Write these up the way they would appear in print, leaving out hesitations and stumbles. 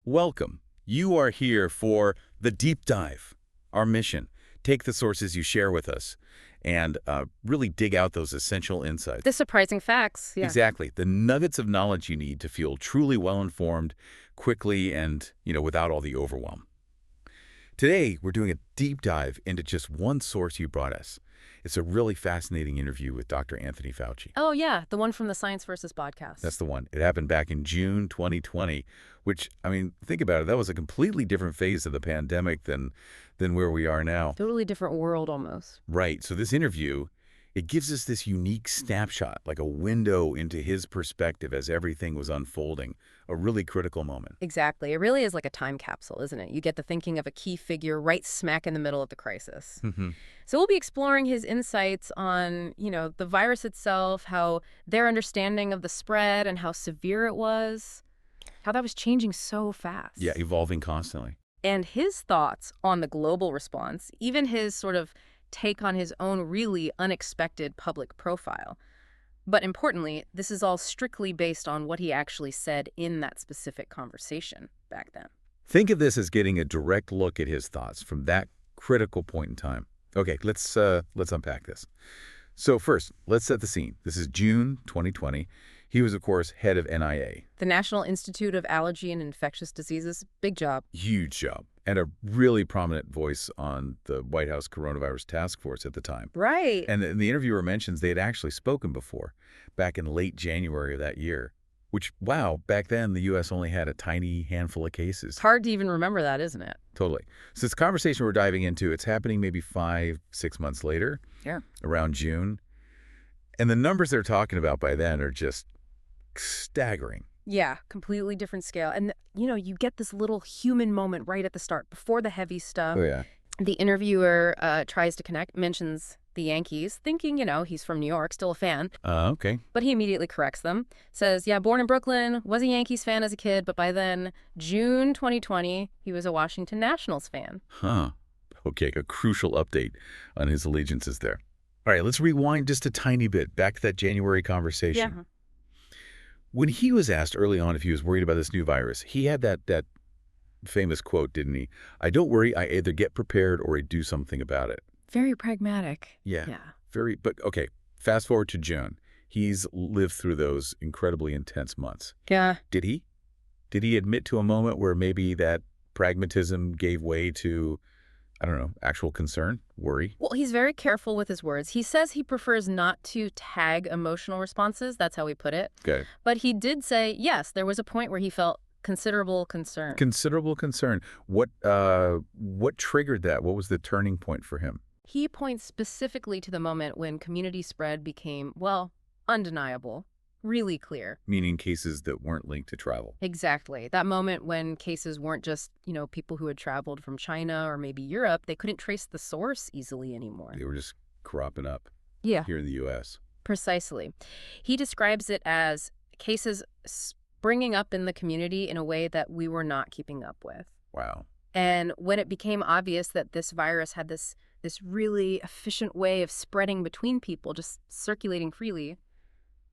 Welcome. You are here for the deep dive. Our mission, take the sources you share with us and really dig out those essential insights. The surprising facts, yeah. Exactly. The nuggets of knowledge you need to feel truly well-informed, quickly, and, without all the overwhelm. Today, we're doing a deep dive into just one source you brought us. It's a really fascinating interview with Dr. Anthony Fauci. Oh, yeah, the one from the Science Versus podcast. That's the one. It happened back in June 2020, which, think about it, that was a completely different phase of the pandemic than where we are now. Totally different world almost. Right. So this interview, it gives us this unique snapshot, like a window into his perspective as everything was unfolding, a really critical moment. Exactly. It really is like a time capsule, isn't it? You get the thinking of a key figure right smack in the middle of the crisis. So we'll be exploring his insights on, the virus itself, how their understanding of the spread and how severe it was, how that was changing so fast. Yeah, evolving constantly. And his thoughts on the global response, even his sort of take on his own really unexpected public profile. But importantly, this is all strictly based on what he actually said in that specific conversation back then. Think of this as getting a direct look at his thoughts from that critical point in time. Okay, let's unpack this. So first, let's set the scene. This is June 2020. He was, of course, head of NIA. The National Institute of Allergy and Infectious Diseases. Big job. Huge job. And a really prominent voice on the White House Coronavirus Task Force at the time. Right. And the interviewer mentions they had actually spoken before, back in late January of that year. Which, wow, back then the U.S. only had a tiny handful of cases. It's hard to even remember that, isn't it? Totally. So this conversation we're diving into, it's happening maybe 5-6 months later. Yeah. Around June. And the numbers they're talking about by then are just staggering. Yeah, completely different scale. And, you get this little human moment right at the start, before the heavy stuff. Oh, yeah. The interviewer tries to connect, mentions the Yankees, thinking, he's from New York, still a fan. Okay. But he immediately corrects them, says, yeah, born in Brooklyn, was a Yankees fan as a kid, but by then, June 2020, he was a Washington Nationals fan. Huh. Okay, a crucial update on his allegiances there. All right, let's rewind just a tiny bit, back to that January conversation. Yeah. When he was asked early on if he was worried about this new virus, he had that famous quote, didn't he? I don't worry, I either get prepared or I do something about it. Very pragmatic. Yeah. Yeah. But okay, fast forward to June. He's lived through those incredibly intense months. Yeah. Did he? Did he admit to a moment where maybe that pragmatism gave way to, actual concern, worry? Well, he's very careful with his words. He says he prefers not to tag emotional responses. That's how he put it. Okay. But he did say, yes, there was a point where he felt considerable concern. Considerable concern. What triggered that? What was the turning point for him? He points specifically to the moment when community spread became, well, undeniable, really clear. Meaning cases that weren't linked to travel. Exactly. That moment when cases weren't just, people who had traveled from China or maybe Europe. They couldn't trace the source easily anymore. They were just cropping up here in the U.S. Precisely. He describes it as cases springing up in the community in a way that we were not keeping up with. Wow. And when it became obvious that this virus had this really efficient way of spreading between people, just circulating freely,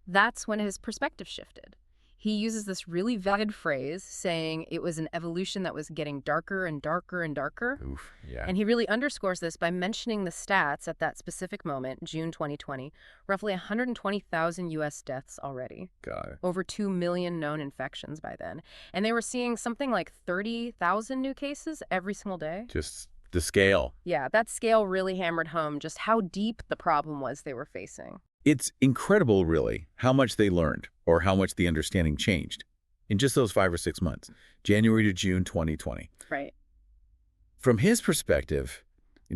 that's when his perspective shifted. He uses this really vague phrase saying it was an evolution that was getting darker and darker and darker. Oof, yeah. And he really underscores this by mentioning the stats at that specific moment, June 2020, roughly 120,000 U.S. deaths already. Got it. Over 2 million known infections by then. And they were seeing something like 30,000 new cases every single day. Just the scale. Yeah, that scale really hammered home just how deep the problem was they were facing. It's incredible, really, how much they learned or how much the understanding changed in just those 5 or 6 months, January to June 2020. Right. From his perspective,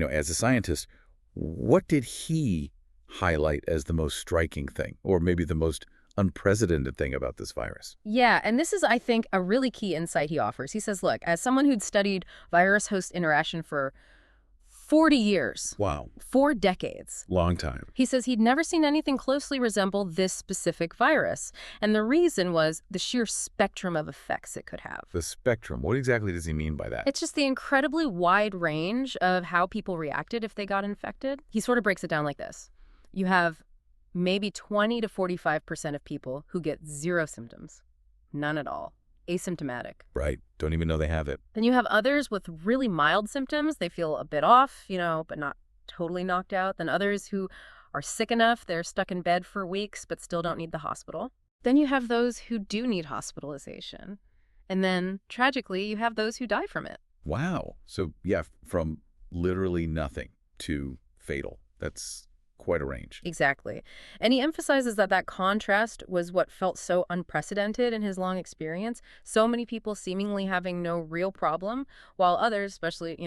as a scientist, what did he highlight as the most striking thing or maybe the most unprecedented thing about this virus? Yeah, and this is, I think, a really key insight he offers. He says, look, as someone who'd studied virus-host interaction for 40 years. Wow. 4 decades. Long time. He says he'd never seen anything closely resemble this specific virus. And the reason was the sheer spectrum of effects it could have. The spectrum. What exactly does he mean by that? It's just the incredibly wide range of how people reacted if they got infected. He sort of breaks it down like this. You have maybe 20 to 45% of people who get 0 symptoms. None at all. asymptomatic. Right. Don't even know they have it. Then you have others with really mild symptoms. They feel a bit off, but not totally knocked out. Then others who are sick enough, they're stuck in bed for weeks but still don't need the hospital. Then you have those who do need hospitalization. And then, tragically, you have those who die from it. Wow. So, yeah, from literally nothing to fatal. That's quite a range. Exactly. And he emphasizes that contrast was what felt so unprecedented in his long experience. So many people seemingly having no real problem, while others, especially,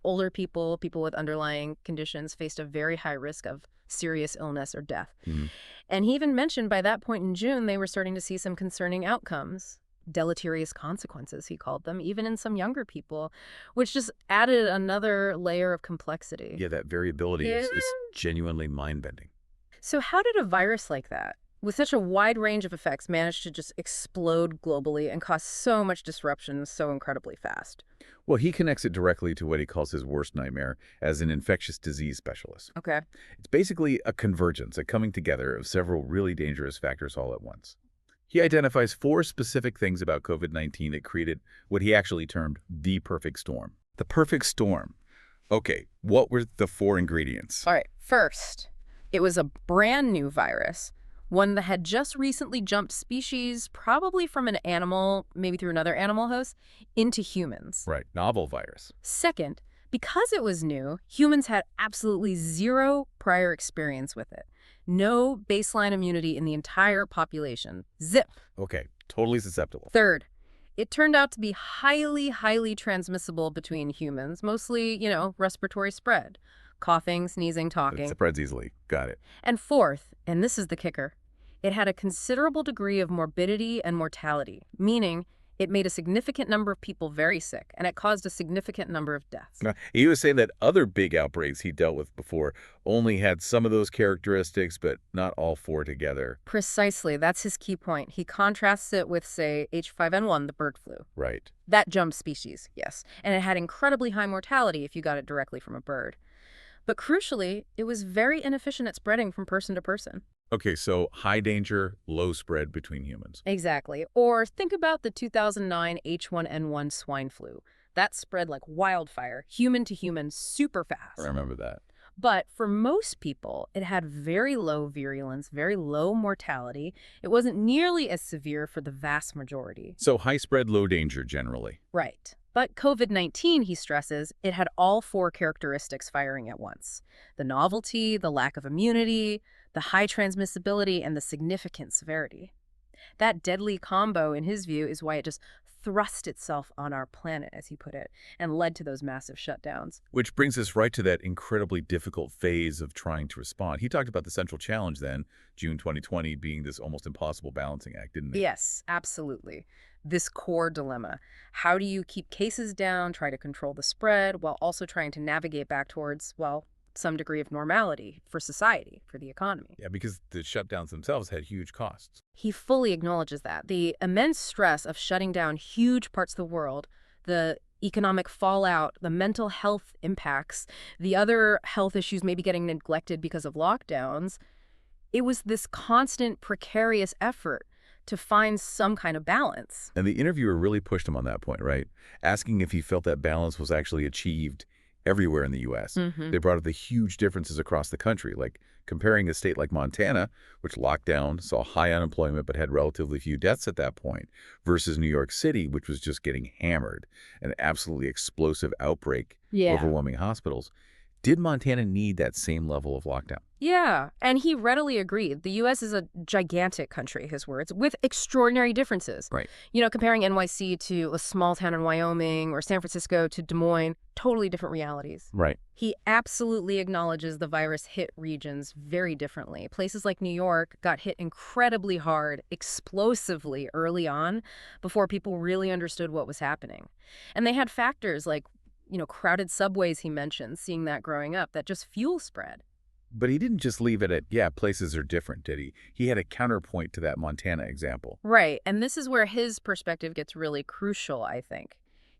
older people with underlying conditions, faced a very high risk of serious illness or death. Mhm. And he even mentioned by that point in June, they were starting to see some concerning outcomes. Deleterious consequences, he called them, even in some younger people, which just added another layer of complexity. Yeah, that variability is genuinely mind-bending. So how did a virus like that, with such a wide range of effects, manage to just explode globally and cause so much disruption so incredibly fast? Well, he connects it directly to what he calls his worst nightmare as an infectious disease specialist. Okay. It's basically a convergence, a coming together of several really dangerous factors all at once. He identifies 4 specific things about COVID-19 that created what he actually termed the perfect storm. The perfect storm. Okay, what were the 4 ingredients? All right. First, it was a brand new virus, one that had just recently jumped species, probably from an animal, maybe through another animal host, into humans. Right, novel virus. Second, because it was new, humans had absolutely zero prior experience with it. No baseline immunity in the entire population. Zip. Okay, totally susceptible. Third, it turned out to be highly, highly transmissible between humans, mostly, respiratory spread. Coughing, sneezing, talking. It spreads easily. Got it. And fourth, and this is the kicker, it had a considerable degree of morbidity and mortality, meaning it made a significant number of people very sick, and it caused a significant number of deaths. Now, he was saying that other big outbreaks he dealt with before only had some of those characteristics, but not all 4 together. Precisely. That's his key point. He contrasts it with, say, H5N1, the bird flu. Right. That jumped species, yes. And it had incredibly high mortality if you got it directly from a bird. But crucially, it was very inefficient at spreading from person to person. Okay, so high danger, low spread between humans. Exactly. Or think about the 2009 H1N1 swine flu. That spread like wildfire, human to human, super fast. I remember that. But for most people, it had very low virulence, very low mortality. It wasn't nearly as severe for the vast majority. So high spread, low danger generally. Right. But COVID-19, he stresses, it had all 4 characteristics firing at once. The novelty, the lack of immunity, the high transmissibility, and the significant severity. That deadly combo, in his view, is why it just thrust itself on our planet, as he put it, and led to those massive shutdowns. Which brings us right to that incredibly difficult phase of trying to respond. He talked about the central challenge then, June 2020, being this almost impossible balancing act, didn't he? Yes, absolutely. This core dilemma. How do you keep cases down, try to control the spread, while also trying to navigate back towards, some degree of normality for society, for the economy? Yeah, because the shutdowns themselves had huge costs. He fully acknowledges that. The immense stress of shutting down huge parts of the world, the economic fallout, the mental health impacts, the other health issues maybe getting neglected because of lockdowns, it was this constant precarious effort to find some kind of balance. And the interviewer really pushed him on that point, right? Asking if he felt that balance was actually achieved everywhere in the U.S. Mm-hmm. They brought up the huge differences across the country, like comparing a state like Montana, which locked down, saw high unemployment, but had relatively few deaths at that point, versus New York City, which was just getting hammered, an absolutely explosive outbreak, overwhelming hospitals. Did Montana need that same level of lockdown? Yeah, and he readily agreed. The U.S. is a gigantic country, his words, with extraordinary differences. Right. Comparing NYC to a small town in Wyoming or San Francisco to Des Moines, totally different realities. Right. He absolutely acknowledges the virus hit regions very differently. Places like New York got hit incredibly hard, explosively early on, before people really understood what was happening. And they had factors like crowded subways, he mentioned, seeing that growing up, that just fuel spread. But he didn't just leave it at, places are different, did he? He had a counterpoint to that Montana example. Right, and this is where his perspective gets really crucial, I think.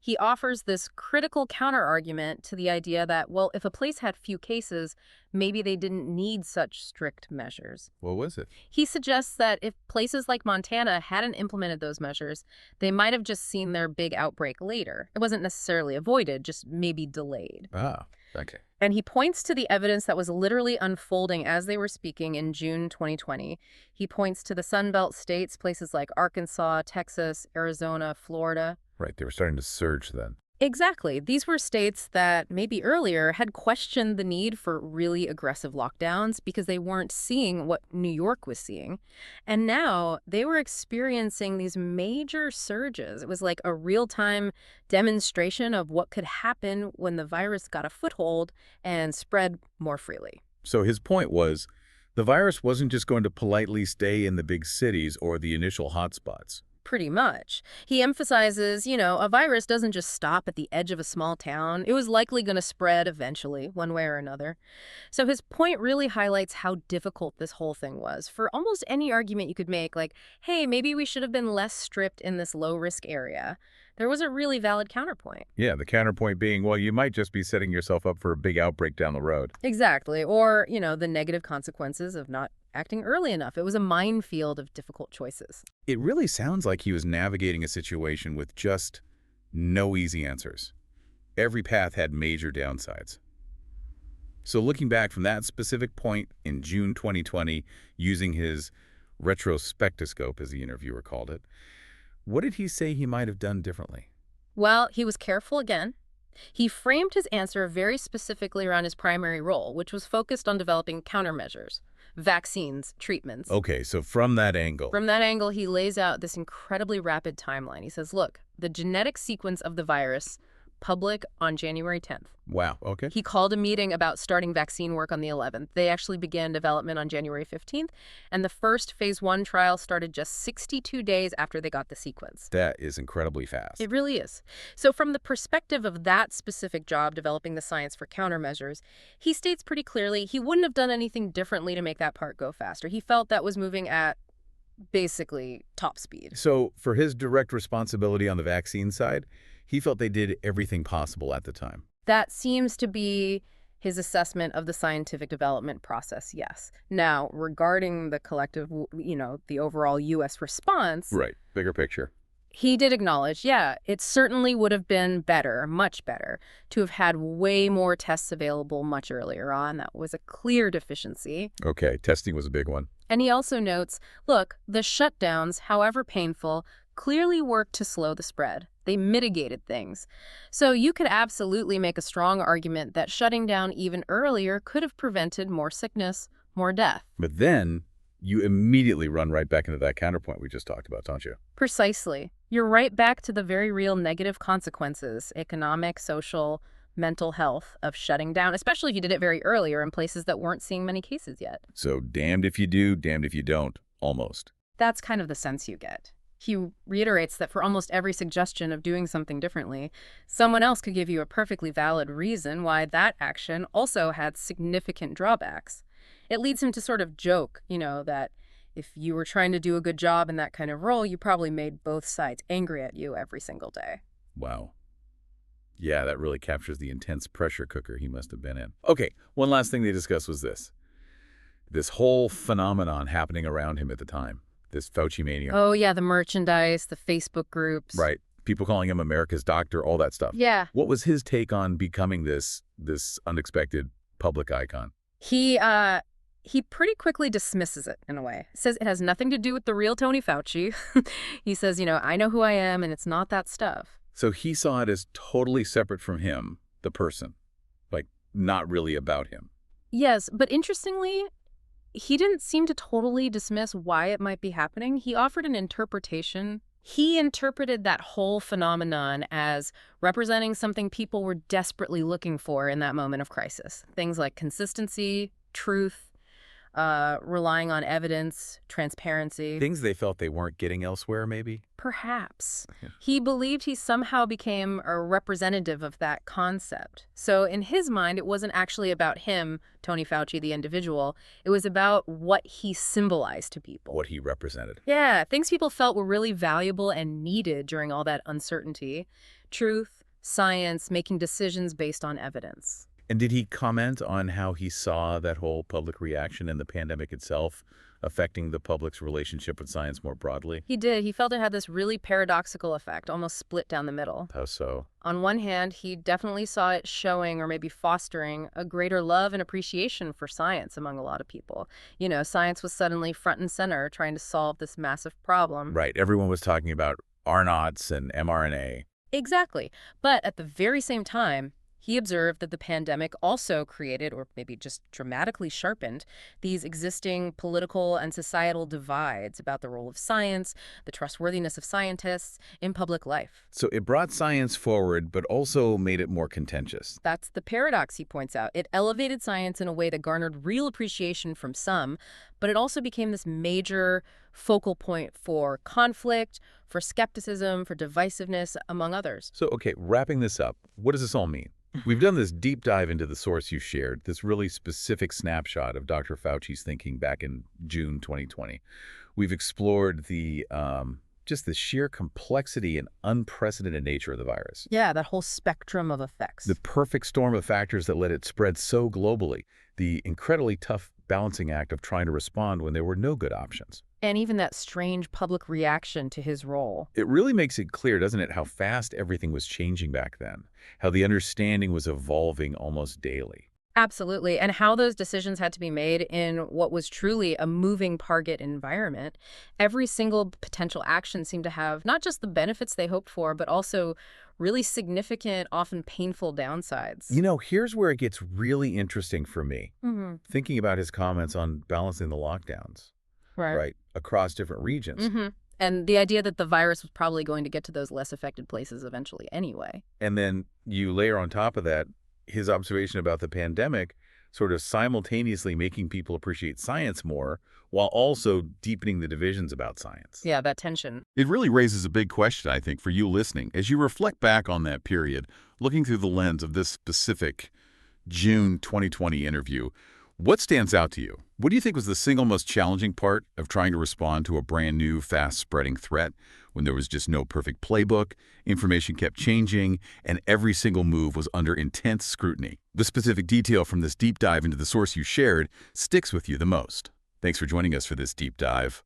He offers this critical counterargument to the idea that, well, if a place had few cases, maybe they didn't need such strict measures. What was it? He suggests that if places like Montana hadn't implemented those measures, they might have just seen their big outbreak later. It wasn't necessarily avoided, just maybe delayed. Ah, okay. And he points to the evidence that was literally unfolding as they were speaking in June 2020. He points to the Sunbelt states, places like Arkansas, Texas, Arizona, Florida. Right, they were starting to surge then. Exactly. These were states that maybe earlier had questioned the need for really aggressive lockdowns because they weren't seeing what New York was seeing. And now they were experiencing these major surges. It was like a real-time demonstration of what could happen when the virus got a foothold and spread more freely. So his point was, the virus wasn't just going to politely stay in the big cities or the initial hotspots. Pretty much. He emphasizes, a virus doesn't just stop at the edge of a small town. It was likely going to spread eventually, one way or another. So his point really highlights how difficult this whole thing was. For almost any argument you could make, like, hey, maybe we should have been less strict in this low-risk area, there was a really valid counterpoint. Yeah, the counterpoint being, well, you might just be setting yourself up for a big outbreak down the road. Exactly. Or, the negative consequences of not acting early enough. It was a minefield of difficult choices. It really sounds like he was navigating a situation with just no easy answers. Every path had major downsides. So looking back from that specific point in June 2020, using his retrospectoscope, as the interviewer called it, what did he say he might have done differently? Well, he was careful again. He framed his answer very specifically around his primary role, which was focused on developing countermeasures, vaccines, treatments. Okay, so from that angle. From that angle, he lays out this incredibly rapid timeline. He says, look, the genetic sequence of the virus, public on January 10th. Wow, okay. He called a meeting about starting vaccine work on the 11th. They actually began development on January 15th, and the first phase 1 trial started just 62 days after they got the sequence. That is incredibly fast. It really is. So from the perspective of that specific job, developing the science for countermeasures, he states pretty clearly he wouldn't have done anything differently to make that part go faster. He felt that was moving at basically top speed. So for his direct responsibility on the vaccine side, he felt they did everything possible at the time. That seems to be his assessment of the scientific development process, yes. Now, regarding the collective, the overall U.S. response... Right, bigger picture. He did acknowledge, it certainly would have been better, much better, to have had way more tests available much earlier on. That was a clear deficiency. Okay, testing was a big one. And he also notes, look, the shutdowns, however painful, clearly worked to slow the spread. They mitigated things. So you could absolutely make a strong argument that shutting down even earlier could have prevented more sickness, more death. But then you immediately run right back into that counterpoint we just talked about, don't you? Precisely. You're right back to the very real negative consequences, economic, social, mental health, of shutting down, especially if you did it very earlier in places that weren't seeing many cases yet. So damned if you do, damned if you don't, almost. That's kind of the sense you get. He reiterates that for almost every suggestion of doing something differently, someone else could give you a perfectly valid reason why that action also had significant drawbacks. It leads him to sort of joke, that if you were trying to do a good job in that kind of role, you probably made both sides angry at you every single day. Wow. Yeah, that really captures the intense pressure cooker he must have been in. Okay, one last thing they discussed was this whole phenomenon happening around him at the time. This Fauci mania. Oh, yeah, the merchandise, the Facebook groups. Right. People calling him America's doctor, all that stuff. Yeah. What was his take on becoming this unexpected public icon? He pretty quickly dismisses it, in a way. Says it has nothing to do with the real Tony Fauci. He says, I know who I am, and it's not that stuff. So he saw it as totally separate from him, the person. Like, not really about him. Yes, but interestingly, he didn't seem to totally dismiss why it might be happening. He offered an interpretation. He interpreted that whole phenomenon as representing something people were desperately looking for in that moment of crisis. Things like consistency, truth, relying on evidence, transparency. Things they felt they weren't getting elsewhere, maybe? Perhaps. He believed he somehow became a representative of that concept. So in his mind, it wasn't actually about him, Tony Fauci, the individual. It was about what he symbolized to people. What he represented. Yeah, things people felt were really valuable and needed during all that uncertainty. Truth, science, making decisions based on evidence. And did he comment on how he saw that whole public reaction and the pandemic itself affecting the public's relationship with science more broadly? He did. He felt it had this really paradoxical effect, almost split down the middle. How so? On one hand, he definitely saw it showing or maybe fostering a greater love and appreciation for science among a lot of people. You know, science was suddenly front and center trying to solve this massive problem. Right. Everyone was talking about R-naughts and mRNA. Exactly. But at the very same time, he observed that the pandemic also created, or maybe just dramatically sharpened, these existing political and societal divides about the role of science, the trustworthiness of scientists in public life. So it brought science forward, but also made it more contentious. That's the paradox, he points out. It elevated science in a way that garnered real appreciation from some, but it also became this major focal point for conflict, for skepticism, for divisiveness, among others. So, okay, wrapping this up, what does this all mean? We've done this deep dive into the source you shared, this really specific snapshot of Dr. Fauci's thinking back in June 2020. We've explored the just the sheer complexity and unprecedented nature of the virus. Yeah, that whole spectrum of effects. The perfect storm of factors that let it spread so globally. The incredibly tough balancing act of trying to respond when there were no good options. And even that strange public reaction to his role. It really makes it clear, doesn't it, how fast everything was changing back then, how the understanding was evolving almost daily. Absolutely. And how those decisions had to be made in what was truly a moving target environment. Every single potential action seemed to have not just the benefits they hoped for, but also really significant, often painful downsides. You know, here's where it gets really interesting for me, Mm-hmm. thinking about his comments on balancing the lockdowns, right, across different regions. Mm-hmm. And the idea that the virus was probably going to get to those less affected places eventually anyway. And then you layer on top of that his observation about the pandemic sort of simultaneously making people appreciate science more while also deepening the divisions about science. Yeah, that tension. It really raises a big question, I think, for you listening. As you reflect back on that period, looking through the lens of this specific June 2020 interview, what stands out to you? What do you think was the single most challenging part of trying to respond to a brand new, fast-spreading threat when there was just no perfect playbook, information kept changing, and every single move was under intense scrutiny? The specific detail from this deep dive into the source you shared sticks with you the most. Thanks for joining us for this deep dive.